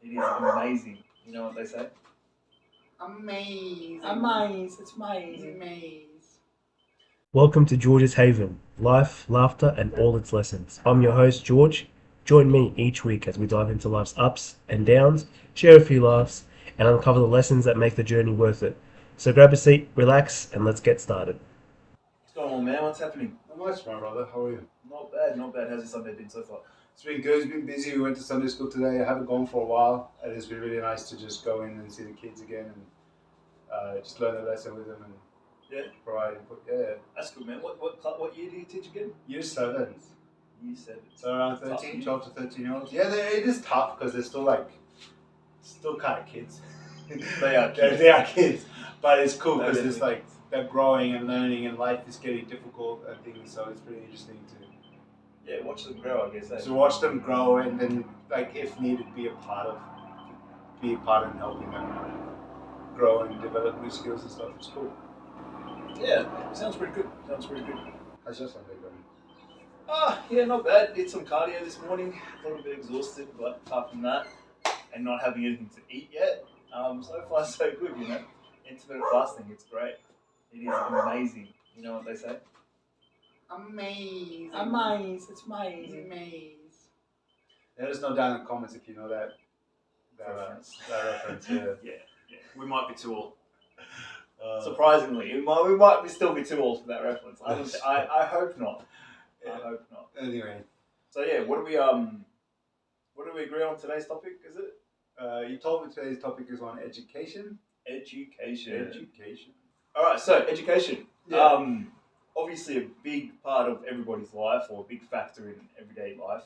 It is amazing. You know what they say? Amazing. It's amazing. Maze. Welcome to George's Haven, life, laughter, and all its lessons. I'm your host, George. Join me each week as we dive into life's ups and downs, share a few laughs, and uncover the lessons that make the journey worth it. So grab a seat, relax, and let's get started. What's going on, man? What's happening? Not much, my brother. How are you? Not bad, not bad. How's your Sunday been so far? It's been good. It's been busy. We went to Sunday school today. I haven't gone for a while, and it's been really nice to just go in and see the kids again and just learn a lesson with them and provide input. Yeah. That's good, man. What year do you teach again? Year 7. Year 7. So around 13, 12 to 13-year-olds. Yeah, it is tough because they're still kind of kids. They are kids. They are kids, but it's cool because it's like they're growing and learning, and life is getting difficult and things. So it's pretty interesting to watch them grow. I guess. to watch them grow, and then if needed, be a part in helping them grow and develop new skills and stuff. It's cool. Yeah, sounds pretty good. How's your Sunday going? Yeah, not bad. Did some cardio this morning. A little bit exhausted, but apart from that, and not having anything to eat yet, so far so good. Intermittent fasting, it's great. It is amazing. You know what they say? Amazing. It's amazing. Maze. Let us know down in the comments if you know that reference. Yeah. We might be too old. Surprisingly, we might still be too old for that reference. I hope not. Yeah. I hope not. Anyway. So what do we agree on today's topic? Is it? You told me today's topic is on education. Education. All right. So education. Yeah. Obviously a big part of everybody's life, or a big factor in everyday life.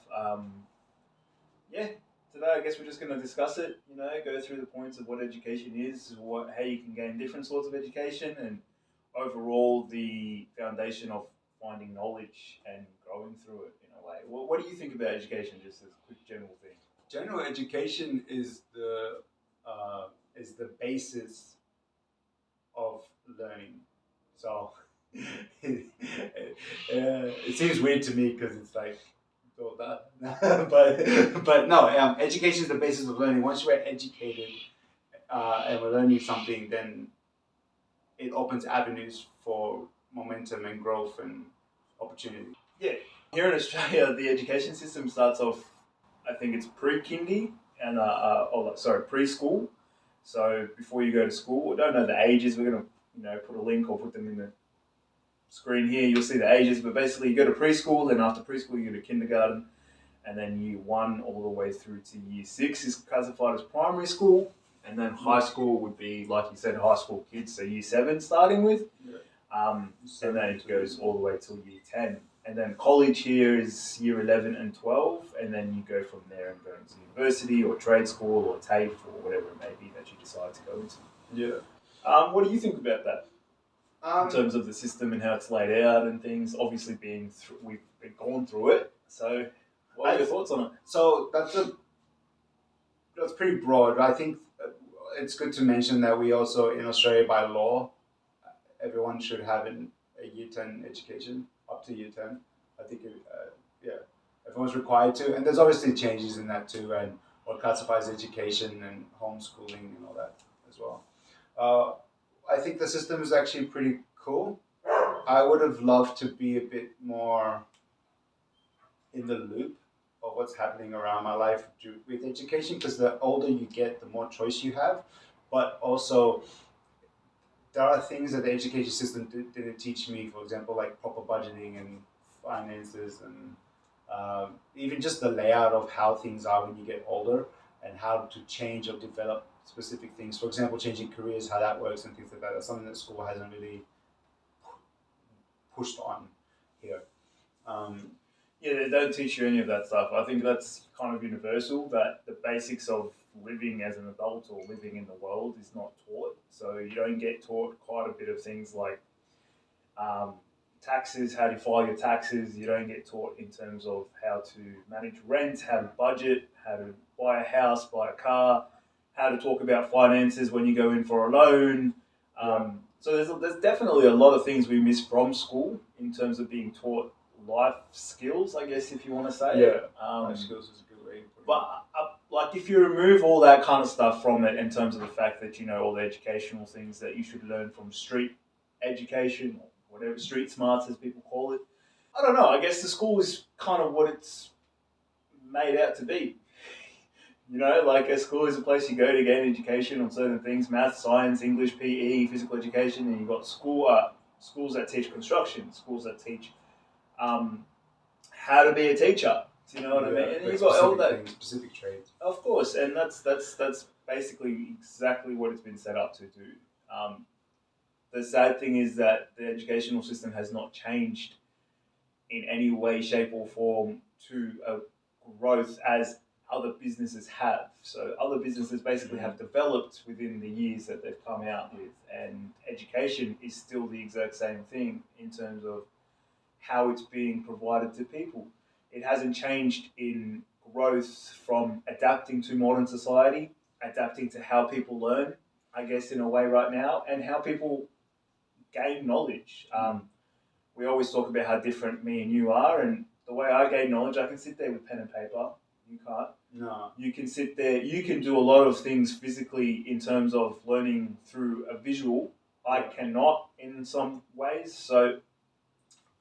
Today I guess we're just going to discuss it. Go through the points of what education is, how you can gain different sorts of education, and overall the foundation of finding knowledge and growing through it in a way. What do you think about education, just as a quick general thing? General education is the basis of learning. So it seems weird to me because it's like all that, but no. Education is the basis of learning. Once we're educated and we're learning something, then it opens avenues for momentum and growth and opportunity. Yeah. Here in Australia, the education system starts off, I think it's pre-kindy and preschool. So before you go to school, I don't know the ages. We're gonna put a link or put them in the screen here. You'll see the ages, but basically you go to preschool, then after preschool you go to kindergarten, and then year 1 all the way through to year 6 is classified as primary school, and then high school would be, like you said, high school kids, so year 7 starting with. And then it goes all the way till year 10. And then college here is year 11 and 12, and then you go from there and go into university or trade school or TAFE or whatever it may be that you decide to go into. Yeah. What do you think about that? In terms of the system and how it's laid out and things, obviously we've gone through it. So what are your thoughts on it? So that's pretty broad. I think it's good to mention that we also, in Australia, by law, everyone should have a year 10 education up to year 10. I think everyone's required to, and there's obviously changes in that too, and what classifies education and homeschooling and all that as well. I think the system is actually pretty cool. I would have loved to be a bit more in the loop of what's happening around my life with education, because the older you get, the more choice you have, but also there are things that the education system didn't teach me, for example, like proper budgeting and finances, and even just the layout of how things are when you get older, and how to change or develop specific things. For example, changing careers, how that works and things like that. That's something that school hasn't really pushed on here. They don't teach you any of that stuff. I think that's kind of universal, that the basics of living as an adult or living in the world is not taught. So you don't get taught quite a bit of things like taxes, how to file your taxes. You don't get taught in terms of how to manage rent, how to budget, how to buy a house, buy a car, how to talk about finances when you go in for a loan. So there's definitely a lot of things we miss from school in terms of being taught life skills, I guess, if you want to say. Life skills is a good way. But like if you remove all that kind of stuff from it in terms of the fact that all the educational things that you should learn from street education or whatever street smarts as people call it, I don't know. I guess the school is kind of what it's made out to be. Like a school is a place you go to gain education on certain things: math, science, English, PE, physical education. And you've got schools that teach construction, schools that teach how to be a teacher. Do you know what I mean? And you've got all that specific trades. Of course, and that's basically exactly what it's been set up to do. The sad thing is that the educational system has not changed in any way, shape, or form to a growth as other businesses have. So other businesses basically have developed within the years that they've come out with, and education is still the exact same thing in terms of how it's being provided to people. It hasn't changed in growth from adapting to modern society, adapting to how people learn, I guess, in a way right now, and how people gain knowledge. We always talk about how different me and you are, and the way I gain knowledge, I can sit there with pen and paper. You can't. No. You can sit there. You can do a lot of things physically in terms of learning through a visual. I cannot in some ways. So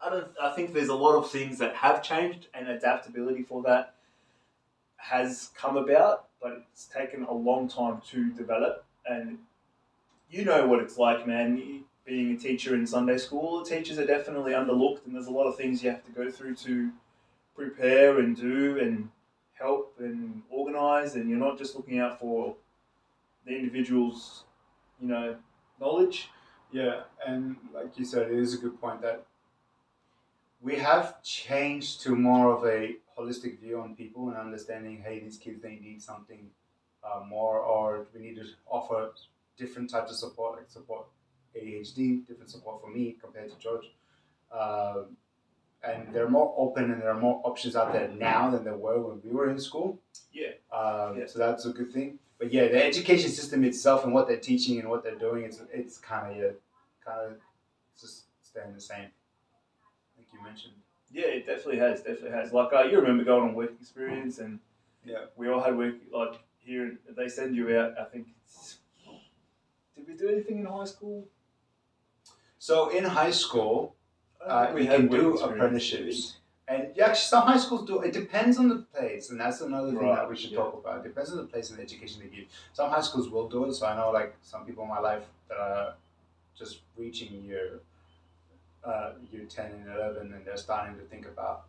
I think there's a lot of things that have changed, and adaptability for that has come about, but it's taken a long time to develop. And you know what it's like, man. Being a teacher in Sunday school, the teachers are definitely underlooked, and there's a lot of things you have to go through to prepare and do and help and organise, and you're not just looking out for the individual's, knowledge. Yeah, and like you said, it is a good point that we have changed to more of a holistic view on people and understanding, hey, these kids, they need something more, or we need to offer different types of support, like support ADHD, different support for me compared to George. And they're more open and there are more options out there now than there were when we were in school. Yeah. So that's a good thing. But yeah, the education system itself and what they're teaching and what they're doing, it's kind of just staying the same, like you mentioned. Yeah, it definitely has. Like you remember going on work experience, and we all had work. Like here, they send you out. I think. Did we do anything in high school? So in high school, we can do apprenticeships. And actually, some high schools do. It depends on the place, and that's another thing that we should talk about. It depends on the place and the education they give. Some high schools will do it. So I know, like some people in my life that are just reaching year 10 and 11, and they're starting to think about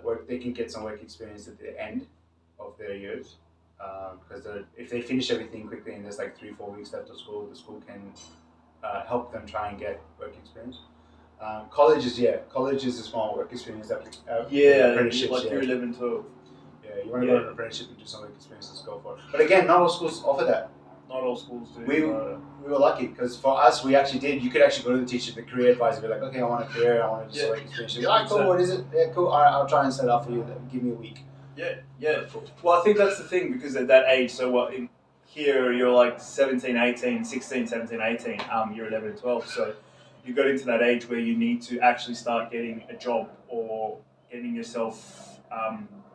work. They can get some work experience at the end of their years, because if they finish everything quickly and there's like 3-4 weeks left of school, the school can help them try and get work experience. College is a small work experience. Apprenticeships, like year 11, 12. Yeah, you want to go to an apprenticeship and do some work experience, let's go for it. But again, not all schools offer that. Not all schools do. We were lucky because for us, we actually did. You could actually go to the teacher, the career advisor, be like, okay, I want a career, I want to do some work experience. You're like, cool, what is it? Yeah, cool. All right, I'll try and set it up for you. Give me a week. Yeah. Well, I think that's the thing, because at that age, so what, here you're like 17, 18, 16, 17, 18, you're 11 and 12, so you got into that age where you need to actually start getting a job or getting yourself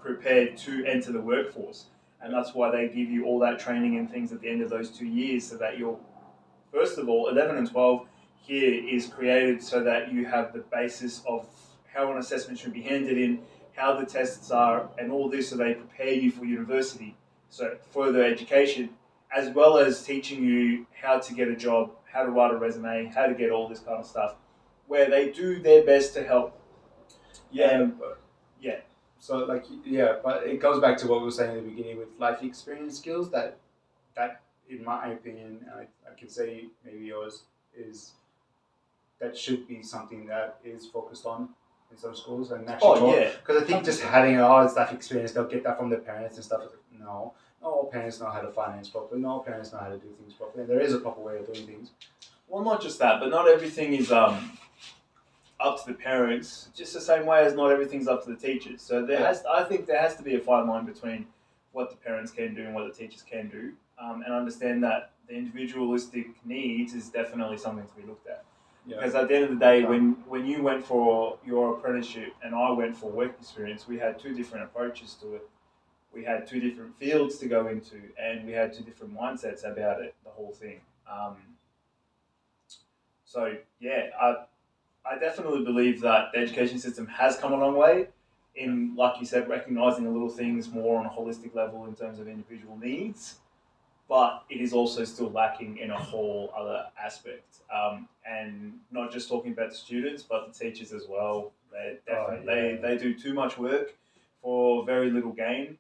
prepared to enter the workforce. And that's why they give you all that training and things at the end of those 2 years, so that you're, first of all, 11 and 12 here is created so that you have the basis of how an assessment should be handed in, how the tests are, and all this, so they prepare you for university, so further education, as well as teaching you how to get a job, how to write a resume, how to get all this kind of stuff, where they do their best to help. So but it goes back to what we were saying in the beginning with life experience skills. That in my opinion, and I can say maybe yours, is that should be something that is focused on in some schools and actually because I think just having this life experience, they'll get that from their parents and stuff. No, not all parents know how to finance properly. Not all parents know how to do things properly. And there is a proper way of doing things. Well, not just that, but not everything is up to the parents, just the same way as not everything's up to the teachers. So I think there has to be a fine line between what the parents can do and what the teachers can do, and understand that the individualistic needs is definitely something to be looked at. Yeah. Because at the end of the day, when you went for your apprenticeship and I went for work experience, we had two different approaches to it. we had two different fields to go into, and we had two different mindsets about it, the whole thing. So yeah, I definitely believe that the education system has come a long way in, like you said, recognizing the little things more on a holistic level in terms of individual needs, but it is also still lacking in a whole other aspect. And not just talking about the students, but the teachers as well. They definitely they do too much work for very little gain.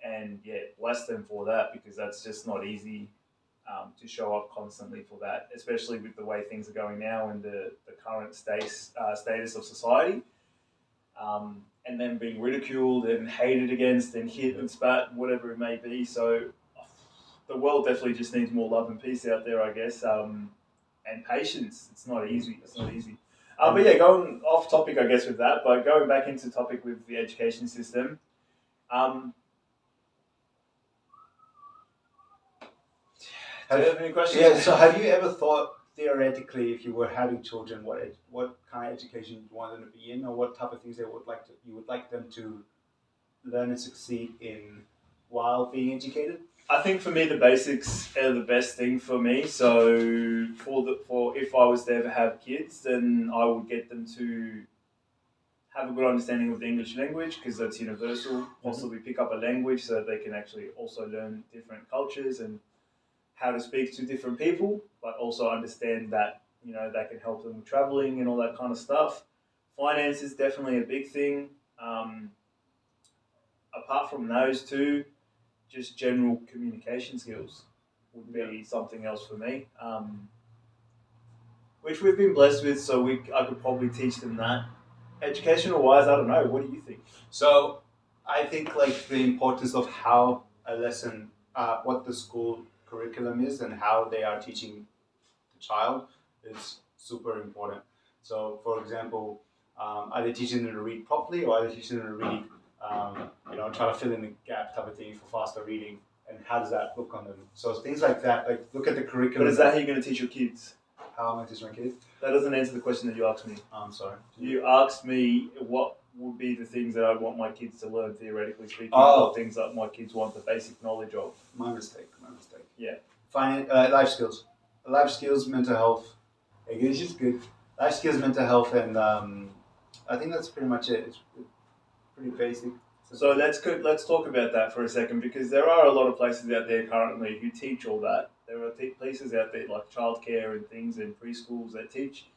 And yeah, bless them for that, because that's just not easy to show up constantly for that, especially with the way things are going now and the current status of society. And then being ridiculed and hated against and hit and spat, whatever it may be. So the world definitely just needs more love and peace out there, I guess, and patience. It's not easy. It's not easy. But yeah, going off topic, I guess, with that, but going back into topic with the education system. Do you have any questions? Yeah. So, have you ever thought theoretically, if you were having children, what kind of education you want them to be in, or what type of things you would like them to learn and succeed in while being educated? I think for me the basics are the best thing for me. So for if I was to ever have kids, then I would get them to have a good understanding of the English language, because that's universal. Possibly pick up a language so that they can actually also learn different cultures and how to speak to different people, but also understand that that can help them with traveling and all that kind of stuff. Finance is definitely a big thing. Apart from those two, just general communication skills would be something else for me, which we've been blessed with. So I could probably teach them that. Educational wise, I don't know. What do you think? So, I think like the importance of how a lesson, what the school curriculum is, and how they are teaching the child is super important. So, for example, are they teaching them to read properly, or are they teaching them to read, try to fill in the gap type of thing for faster reading, and how does that look on them? So things like that, like look at the curriculum. But is that how you're going to teach your kids? How am I teaching my kids? That doesn't answer the question that you asked me. I'm sorry. You asked me what would be the things that I want my kids to learn, theoretically speaking, or things that my kids want the basic knowledge of. My mistake. Yeah. Life skills. Life skills, mental health. English is good. Life skills, mental health, and I think that's pretty much it. It's pretty basic. So let's talk about that for a second, because there are a lot of places out there currently who teach all that. There are places out there like childcare and things in preschools that teach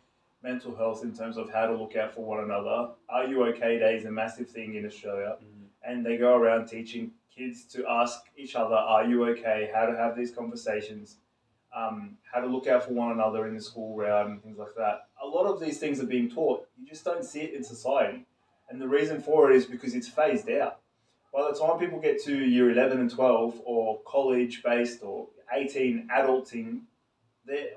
mental health in terms of how to look out for one another. Are You Okay Day is a massive thing in Australia, and they go around teaching kids to ask each other, are you okay? How to have these conversations, how to look out for one another in the school round and things like that. A lot of these things are being taught. You just don't see it in society. And the reason for it is because it's phased out. By the time people get to year 11 and 12 or college-based or 18 adulting,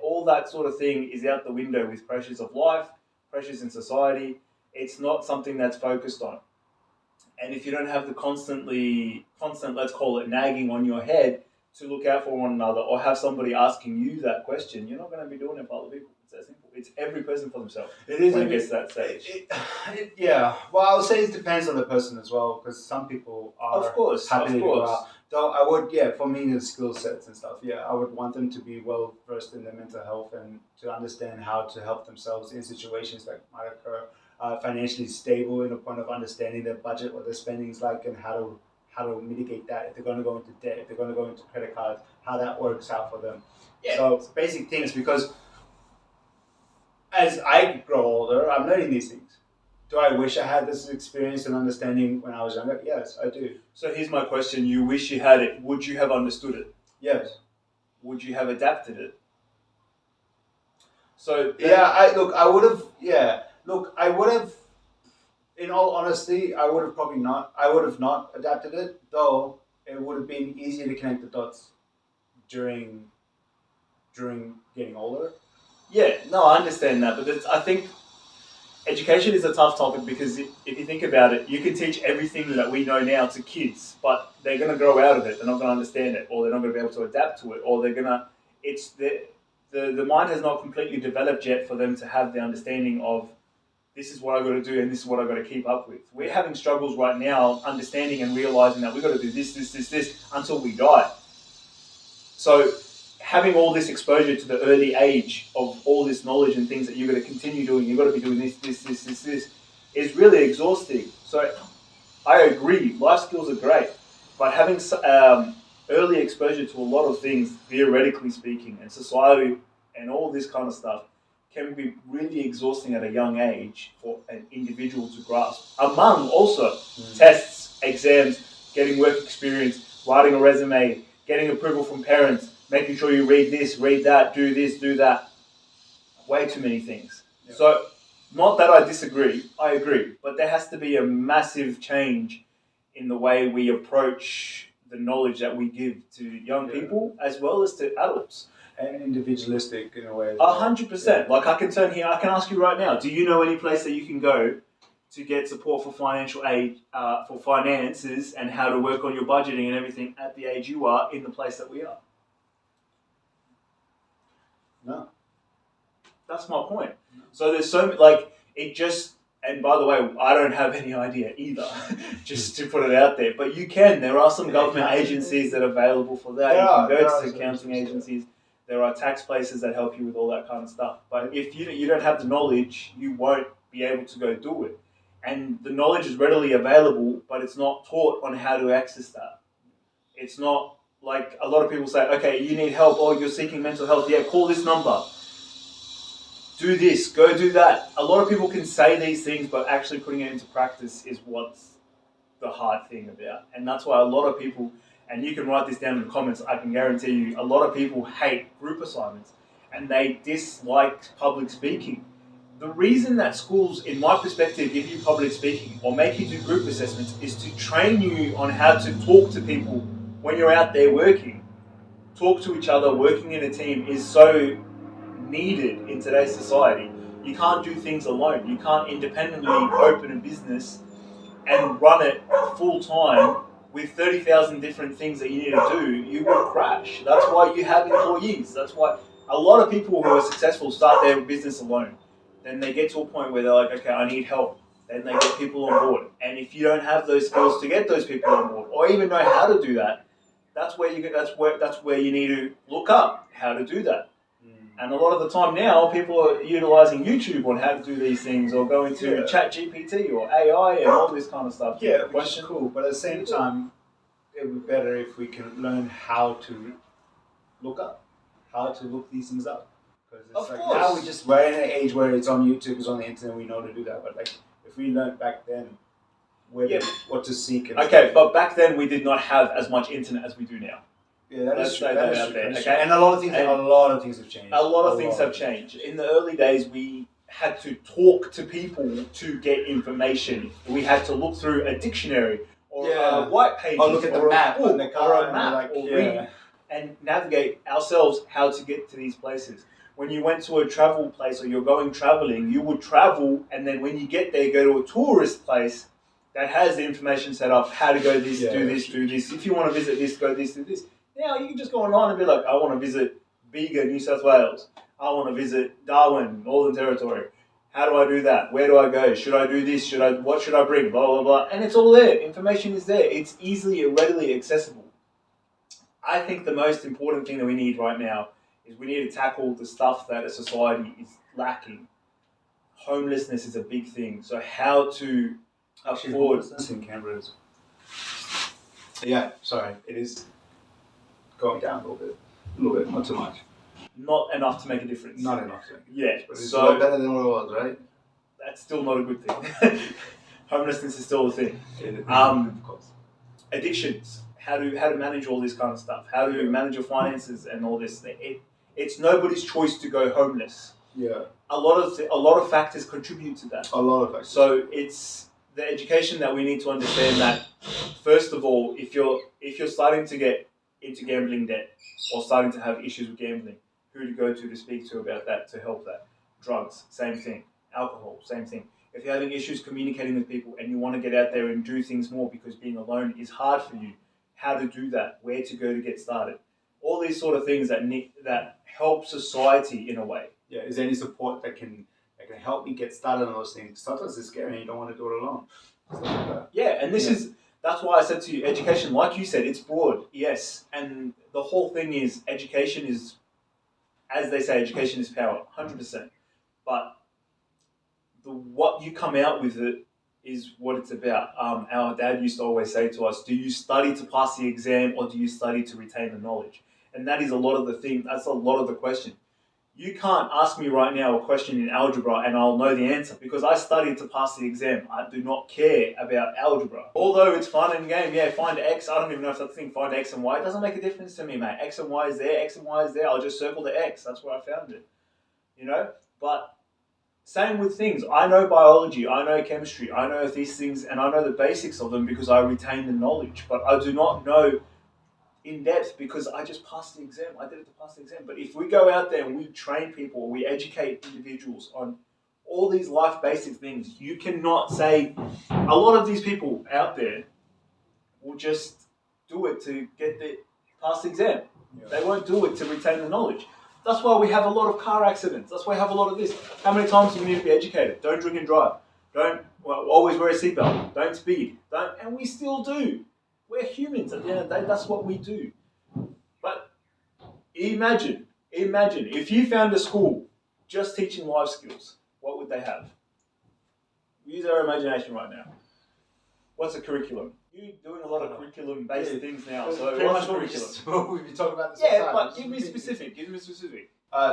all that sort of thing is out the window with pressures of life, pressures in society. It's not something that's focused on. And if you don't have the constant, let's call it nagging on your head to look out for one another, or have somebody asking you that question, you're not going to be doing it for other people. It's that simple. It's every person for themselves. It is when it gets to that stage. Yeah. Well, I would say it depends on the person as well, because some people are happy to go out. Though I would, for me, the skill sets and stuff, I would want them to be well versed in their mental health and to understand how to help themselves in situations that might occur. Financially stable in a point of understanding their budget, what their spending is like, and how to mitigate that if they're going to go into debt, if they're going to go into credit cards, how that works out for them. Yeah. So basic things, because as I grow older, I'm learning these things. Do I wish I had this experience and understanding when I was younger? Yes, I do. So here's my question. You wish you had it. Would you have understood it? Yes. Would you have adapted it? So I would have. Yeah. Look, I would have. In all honesty, I would have probably not. I would have not adapted it, though. It would have been easier to connect the dots during getting older. Yeah, no, I understand that, but I think education is a tough topic, because if you think about it, you can teach everything that we know now to kids, but they're going to grow out of it. They're not going to understand it, or they're not going to be able to adapt to it, or they're going to. The mind has not completely developed yet for them to have the understanding of this is what I got to do and this is what I got to keep up with. We're having struggles right now understanding and realizing that we got to do this until we die. So having all this exposure to the early age of all this knowledge and things that you're going to continue doing, you've got to be doing this, is really exhausting. So I agree, life skills are great, but having early exposure to a lot of things, theoretically speaking, and society and all this kind of stuff can be really exhausting at a young age for an individual to grasp. Among also tests, exams, getting work experience, writing a resume, getting approval from parents, making sure you read this, read that, do this, do that. Way too many things. Yeah. So, not that I disagree, I agree, but there has to be a massive change in the way we approach the knowledge that we give to young people as well as to adults. And individualistic in a way. 100%. Like I can turn here, I can ask you right now, do you know any place that you can go to get support for financial aid, for finances and how to work on your budgeting and everything at the age you are in the place that we are? No. That's my point. No. So there's so like it just, and by the way, I don't have any idea either, just to put it out there. But you can. There are some government agencies that are available for that. You can go to accounting agencies. There are tax places that help you with all that kind of stuff. But if you don't have the knowledge, you won't be able to go do it. And the knowledge is readily available, but it's not taught on how to access that. It's not like a lot of people say, okay, you need help, or you're seeking mental health. Yeah, call this number. Do this, go do that. A lot of people can say these things, but actually putting it into practice is what's the hard thing about. And that's why a lot of people, and you can write this down in the comments, I can guarantee you, a lot of people hate group assignments and they dislike public speaking. The reason that schools, in my perspective, give you public speaking or make you do group assessments is to train you on how to talk to people when you're out there working. Talk to each other, working in a team is so needed in today's society. You can't do things alone. You can't independently open a business and run it full time with 30,000 different things that you need to do. You will crash. That's why you have employees. That's why a lot of people who are successful start their business alone. Then they get to a point where they're like, okay, I need help. Then they get people on board. And if you don't have those skills to get those people on board, or even know how to do that, that's where you need to look up how to do that. And a lot of the time now, people are utilising YouTube on how to do these things, or going to ChatGPT or AI and all this kind of stuff. Yeah, which is cool. But at the same time, it would be better if we can learn how to look these things up. Because it's like now we're in an age where it's on YouTube, it's on the internet, we know to do that. But like if we learned back then what to seek. And stuff. But back then we did not have as much internet as we do now. Yeah, that is true. Okay, and a lot of things have changed. A lot of things have changed. In the early days, we had to talk to people to get information. We had to look through a dictionary or a white page, or look at the map or a map, or read and navigate ourselves how to get to these places. When you went to a travel place or you're going traveling, you would travel, and then when you get there, go to a tourist place that has the information set up, how to go this, do this, do this. If you want to visit this, go this, do this. Now you can just go online and be like, I want to visit Bega, New South Wales. I want to visit Darwin, Northern Territory. How do I do that? Where do I go? Should I do this? What should I bring? Blah, blah, blah. And it's all there. Information is there. It's easily and readily accessible. I think the most important thing that we need right now is we need to tackle the stuff that a society is lacking. Homelessness is a big thing. So how to afford... Homelessness in Canberra is... Yeah, sorry. It is... going down a little bit, not too much. Not enough to make a difference. Not enough to make a difference. Yeah. But it's a lot better than what it was, right? That's still not a good thing. Homelessness is still a thing. Of course. Addictions. How to manage all this kind of stuff. How to manage your finances and all this thing. It's nobody's choice to go homeless. Yeah. A lot of factors contribute to that. A lot of factors. So it's the education that we need to understand that, first of all, if you're starting to get into gambling debt or starting to have issues with gambling, who to go to speak to about that, to help that. Drugs, same thing. Alcohol, same thing. If you're having issues communicating with people and you want to get out there and do things more because being alone is hard for you, how to do that, where to go to get started. All these sort of things that help society in a way. Yeah, is there any support that can can help me get started on those things. Sometimes it's scary and you don't want to do it alone. Stuff like that. Yeah, and that's why I said to you, education, like you said, it's broad, yes. And the whole thing is education is, as they say, education is power, 100%. But what you come out with it is what it's about. Our dad used to always say to us, do you study to pass the exam or do you study to retain the knowledge? And that is a lot of the thing, that's a lot of the question. You can't ask me right now a question in algebra and I'll know the answer because I studied to pass the exam. I do not care about algebra. Although it's fun and game, yeah, find X. I don't even know if that's the thing, find X and Y. It doesn't make a difference to me, mate. X and Y is there, X and Y is there. I'll just circle the X. That's where I found it. You know? But same with things. I know biology, I know chemistry, I know these things, and I know the basics of them because I retain the knowledge. But I do not know in depth because I just passed the exam. I did it to pass the exam. But if we go out there and we train people, we educate individuals on all these life basic things, you cannot say a lot of these people out there will just do it to get the pass the exam. Yeah. They won't do it to retain the knowledge. That's why we have a lot of car accidents. That's why we have a lot of this. How many times do we need to be educated? Don't drink and drive. Always wear a seatbelt. Don't speed. And we still do. We're humans at the end of the day. That's what we do. But imagine if you found a school just teaching life skills, what would they have? Use our imagination right now. What's a curriculum? You're doing a lot of curriculum-based things now. So what's a curriculum? We've been talking about this. Yeah, but give me specific.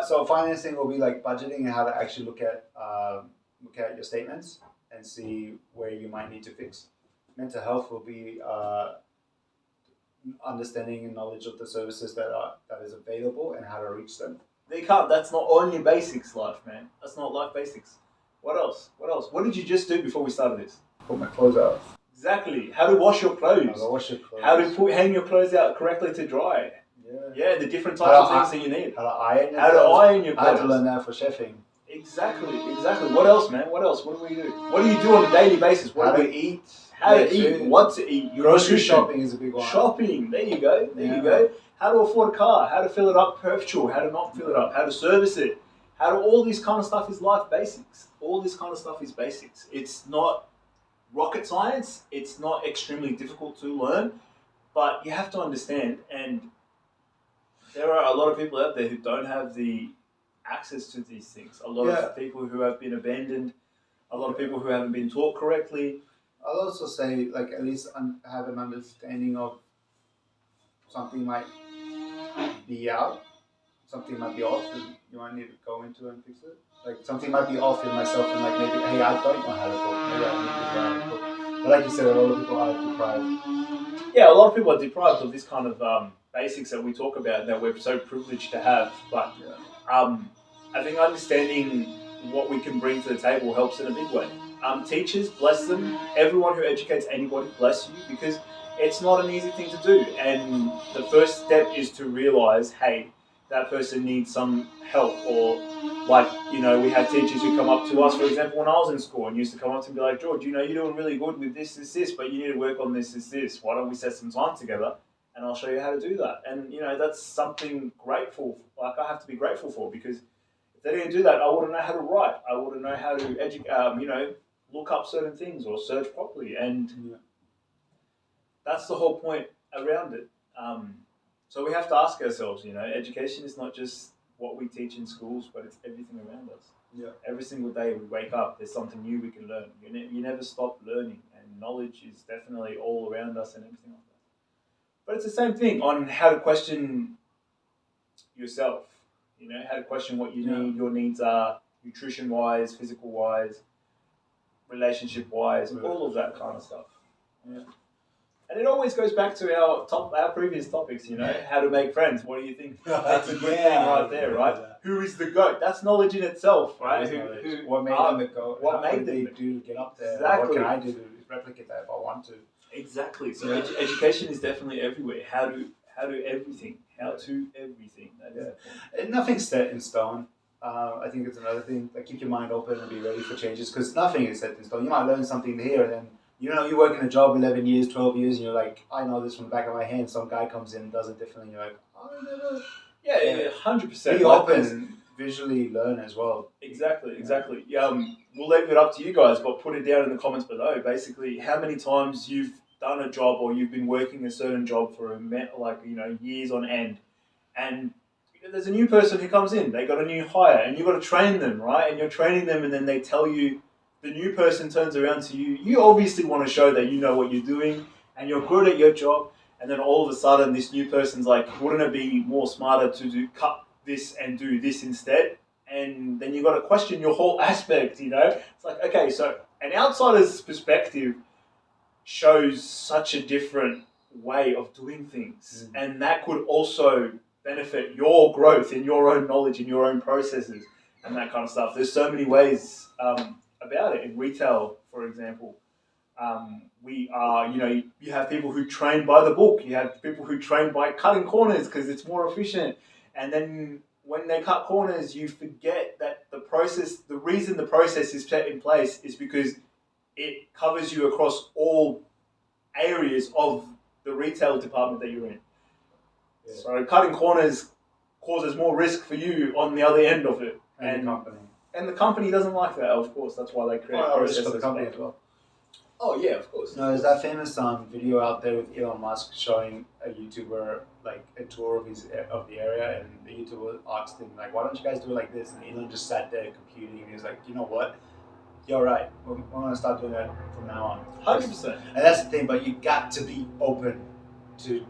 So financing will be like budgeting and how to actually look at your statements and see where you might need to fix. Mental health will be understanding and knowledge of the services that is available and how to reach them. That's not only basics, life, man. That's not life basics. What else? What did you just do before we started this? Put my clothes out. Exactly. How to wash your clothes. How to hang your clothes out correctly to dry. Yeah, the different types of things that you need. How to iron your clothes. I had to learn that for chefing. Exactly. What else, man? What do we do? What do you do on a daily basis? How to eat. How to eat. What to eat. Grocery shopping is a big one. Shopping. There you go. How to afford a car. How to fill it up perpetual. How to not fill it up. How to service it. All this kind of stuff is life basics. All this kind of stuff is basics. It's not rocket science. It's not extremely difficult to learn. But you have to understand, and there are a lot of people out there who don't have the access to these things. A lot of people who have been abandoned, a lot of people who haven't been taught correctly. I'll also say, like, at least have an understanding of something might be out, something might be off, and you might need to go into and fix it. Like, something might be off in myself, and like maybe, hey, I don't know how to cook. Maybe I need to learn how to cook. But like you said, a lot of people are deprived. Yeah, a lot of people are deprived of this kind of basics that we talk about that we're so privileged to have. But I think understanding what we can bring to the table helps in a big way. Teachers, bless them. Everyone who educates anybody, bless you, because it's not an easy thing to do. And the first step is to realize, hey, that person needs some help. Or like, we had teachers who come up to us, for example, when I was in school, and used to come up to me and be like, George, you're doing really good with this, but you need to work on this. Why don't we set some time together and I'll show you how to do that? And, that's something grateful. Like, I have to be grateful for, because if they didn't do that, I wouldn't know how to write. I wouldn't know how to educate, look up certain things or search properly. And that's the whole point around it. So we have to ask ourselves, education is not just what we teach in schools, but it's everything around us. Yeah. Every single day we wake up, there's something new we can learn. You never stop learning, and knowledge is definitely all around us and everything like that. But it's the same thing on how to question yourself, how to question what you need, your needs are, nutrition-wise, physical-wise, relationship-wise, all of that kind of stuff. Yeah. And it always goes back to our previous topics, how to make friends. What do you think? That's a good thing right there, right? Who is the GOAT? That's knowledge in itself, right? What made them the GOAT? What made them do to get up there? Exactly. What can I do to replicate that if I want to? Exactly. So education is definitely everywhere. How to everything. That is and nothing's set in stone. I think it's another thing. Like, keep your mind open and be ready for changes, because nothing is set in stone. You might learn something here, and then you work in a job 11 years, 12 years, and you're like, I know this from the back of my hand. Some guy comes in and does it differently, and you're like, I never. Yeah, 100%. Be open. visually learn as well. Exactly. We'll leave it up to you guys, but put it down in the comments below. Basically, how many times you've done a job or you've been working a certain job for years on end, and there's a new person who comes in. They got a new hire, and you've got to train them, right? And you're training them, and then they tell you, the new person turns around to you. You obviously want to show that you know what you're doing and you're good at your job. And then all of a sudden, this new person's like, wouldn't it be more smarter to cut this and do this instead? And then you've got to question your whole aspect, It's like, okay, so an outsider's perspective shows such a different way of doing things. And that could also benefit your growth in your own knowledge, in your own processes, and that kind of stuff. There's so many ways about it. In retail, for example, you have people who train by the book. You have people who train by cutting corners because it's more efficient. And then when they cut corners, you forget that the reason the process is set in place is because it covers you across all areas of the retail department that you're in. Yeah. So cutting corners causes more risk for you on the other end of it. And the company doesn't like that, of course. That's why they create risk for the company as well. Oh yeah, of course. No, there's that famous video out there with Elon Musk showing a YouTuber like a tour of the area, and the YouTuber asked him like, "Why don't you guys do it like this?" And Elon just sat there computing, and he was like, "You know what? You're right. We're gonna start doing that from now on." 100%. And that's the thing. But you got to be open to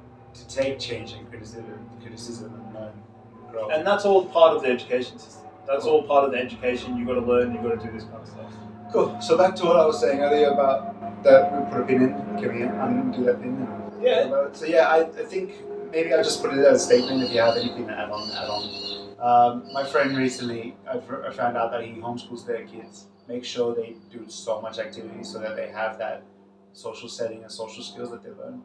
take change and criticism and learn and grow. And that's all part of the education system. That's all part of the education. You got to learn. You got to do this kind of stuff. Cool. So back to what I was saying earlier about that we put a pin in. Can we undo that pin? Yeah. So yeah, I think maybe I'll just put it as a statement. If you have anything to add on. My friend recently, I found out that he homeschools their kids. Make sure they do so much activity so that they have that social setting and social skills that they learn.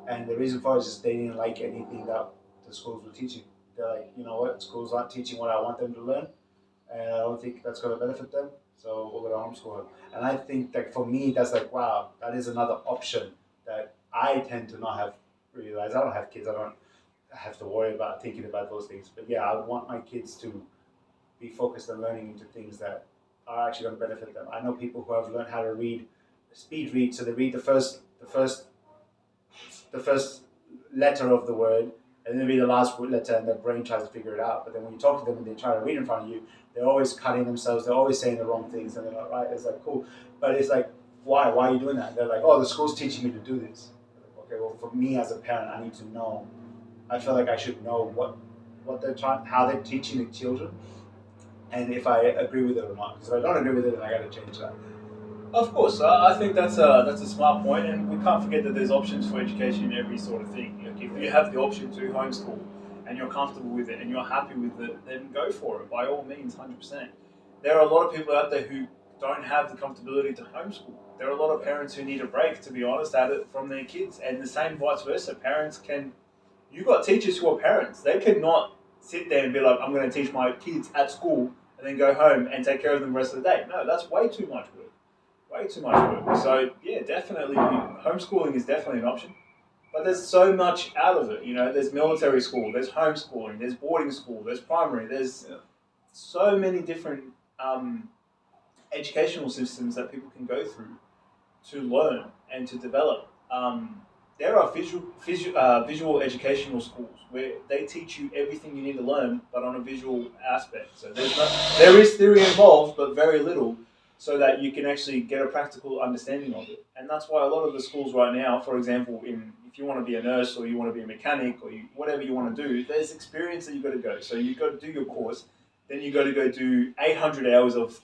And the reason for it is just they didn't like anything that the schools were teaching. They're like, you know what, schools aren't teaching what I want them to learn, and I don't think that's going to benefit them, so we're going to homeschool them. And I think that for me, that's like, wow, that is another option that I tend to not have realized. I don't have kids, I don't have to worry about thinking about those things. But yeah, I would want my kids to be focused on learning into things that are actually going to benefit them. I know people who have learned how to speed read, so they read the first letter of the word, and then read the last letter, and their brain tries to figure it out. But then when you talk to them and they try to read in front of you, they're always cutting themselves. They're always saying the wrong things, and they're like, right, it's like, cool. But it's like, why? Why are you doing that? They're like, oh, the school's teaching me to do this. Okay, well, for me as a parent, I need to know. I feel like I should know what they're trying, how they're teaching the children, and if I agree with it or not. Because if I don't agree with it, then I got to change that. Of course, I think that's a smart point, and we can't forget that there's options for education in every sort of thing. Like if you have the option to homeschool, and you're comfortable with it, and you're happy with it, then go for it. By all means, 100%. There are a lot of people out there who don't have the comfortability to homeschool. There are a lot of parents who need a break, to be honest, at it from their kids, and the same vice versa. You've got teachers who are parents. They cannot sit there and be like, I'm going to teach my kids at school, and then go home and take care of them the rest of the day. No, that's way too much work. Way too much work. So yeah, definitely homeschooling is definitely an option. But there's so much out of it. There's military school, there's homeschooling, there's boarding school, there's primary, there's so many different educational systems that people can go through to learn and to develop. There are visual educational schools where they teach you everything you need to learn, but on a visual aspect. So there is theory involved, but very little, so that you can actually get a practical understanding of it. And that's why a lot of the schools right now, for example, if you want to be a nurse or you want to be a mechanic or whatever you want to do, there's experience that you've got to go. So you've got to do your course, then you've got to go do 800 hours of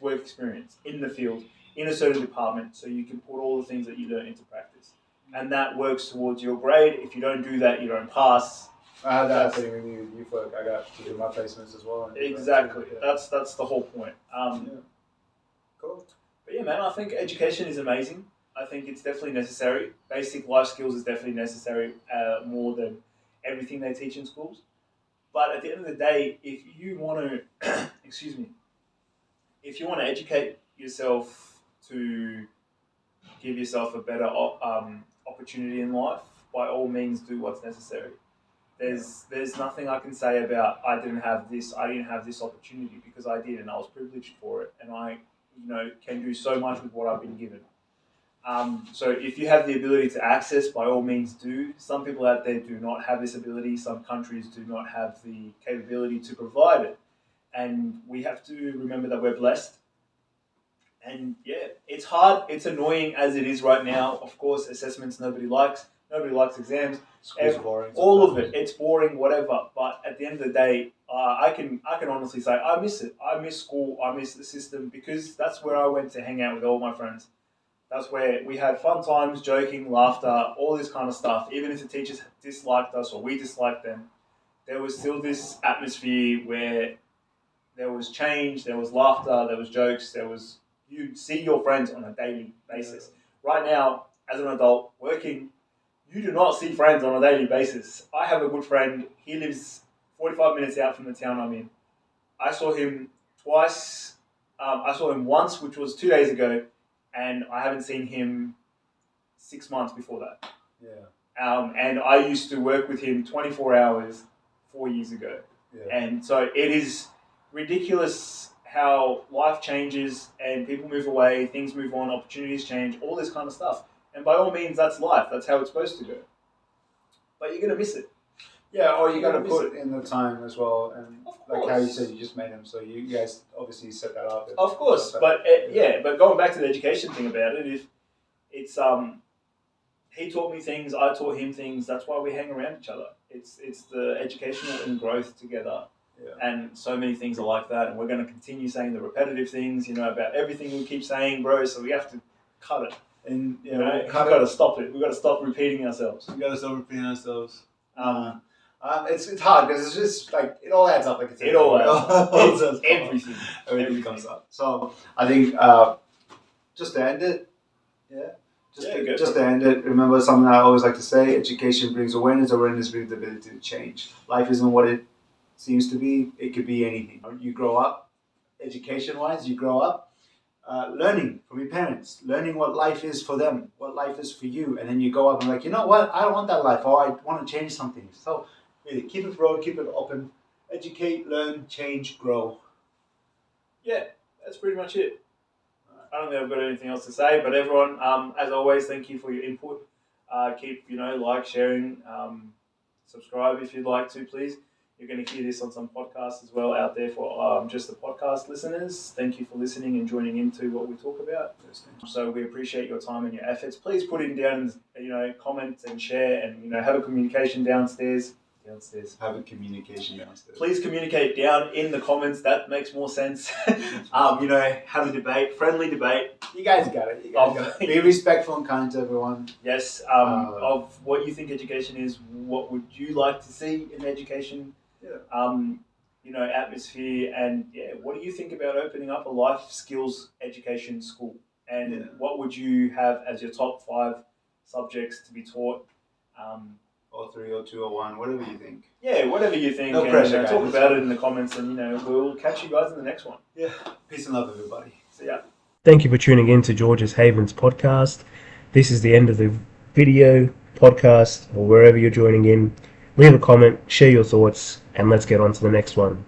work experience in the field, in a certain department, so you can put all the things that you learn into practice. And that works towards your grade. If you don't do that, you don't pass. I had that happening with youth work. I got to do my placements as well. Exactly. Yeah. That's the whole point. Cool. But yeah, man, I think education is amazing. I think it's definitely necessary. Basic life skills is definitely necessary, more than everything they teach in schools. But at the end of the day, if you want to, if you want to educate yourself to give yourself a better opportunity in life, by all means do what's necessary. There's nothing I can say about I didn't have this opportunity, because I did, and I was privileged for it, and I can do so much with what I've been given. So if you have the ability to access, by all means do. Some people out there do not have this ability. Some countries do not have the capability to provide it. And we have to remember that we're blessed. And yeah, it's hard. It's annoying as it is right now. Of course, assessments nobody likes. Nobody likes exams. School's boring. All of it. It's boring, whatever. But at the end of the day, I can honestly say I miss it. I miss school. I miss the system, because that's where I went to hang out with all my friends. That's where we had fun times, joking, laughter, all this kind of stuff. Even if the teachers disliked us or we disliked them, there was still this atmosphere where there was change, there was laughter, there was jokes, you'd see your friends on a daily basis. Yeah. Right now, as an adult working, you do not see friends on a daily basis. I have a good friend. He lives 45 minutes out from the town I'm in. I saw him twice. I saw him once, which was 2 days ago, and I haven't seen him 6 months before that. Yeah. And I used to work with him 24 hours 4 years ago. Yeah. And so it is ridiculous how life changes and people move away, things move on, opportunities change, all this kind of stuff. And by all means, that's life. That's how it's supposed to go. But you're going to miss it. Yeah, or you got to put in the time as well. And like how you said, you just made them, so you guys obviously set that up. Of course, but but going back to the education thing about it, if it's he taught me things, I taught him things. That's why we hang around each other. It's the educational and growth together. Yeah. And so many things are like that, and we're going to continue saying the repetitive things, about everything we keep saying, bro. So we have to cut it, and we've got to stop it. We've got to stop repeating ourselves. We've got to stop repeating ourselves. It's hard because it's just like it all adds up. Like it all adds up. It's everything. Everything comes up. So I think just to end it, just to end it, remember something I always like to say: education brings awareness. Awareness brings the ability to change. Life isn't what it seems to be. It could be anything. You grow up, education-wise, you grow up learning from your parents, learning what life is for them, what life is for you, and then you go up and like, you know what? I don't want that life, or I want to change something. So really, keep it broad, keep it open, educate, learn, change, grow. Yeah, that's pretty much it. I don't think I've got anything else to say, but everyone, as always, thank you for your input. Keep, like, sharing, subscribe if you'd like to, please. You're going to hear this on some podcasts as well out there for just the podcast listeners. Thank you for listening and joining into what we talk about. So we appreciate your time and your efforts. Please put in down, comments and share, and have a communication downstairs. Have a communication downstairs. Please communicate down in the comments. That makes more sense. Have a debate, friendly debate. You guys got it. Be respectful and kind to everyone. Yes. Of what you think education is. What would you like to see in education? Yeah. Atmosphere, and what do you think about opening up a life skills education school? And what would you have as your top 5 subjects to be taught? Or 3 or 2 or 1, whatever you think. Yeah, whatever you think. No pressure, guys. Talk about it in the comments, and we'll catch you guys in the next one. Yeah. Peace and love, everybody. See ya. Thank you for tuning in to George's Havens podcast. This is the end of the video, podcast, or wherever you're joining in. Leave a comment, share your thoughts, and let's get on to the next one.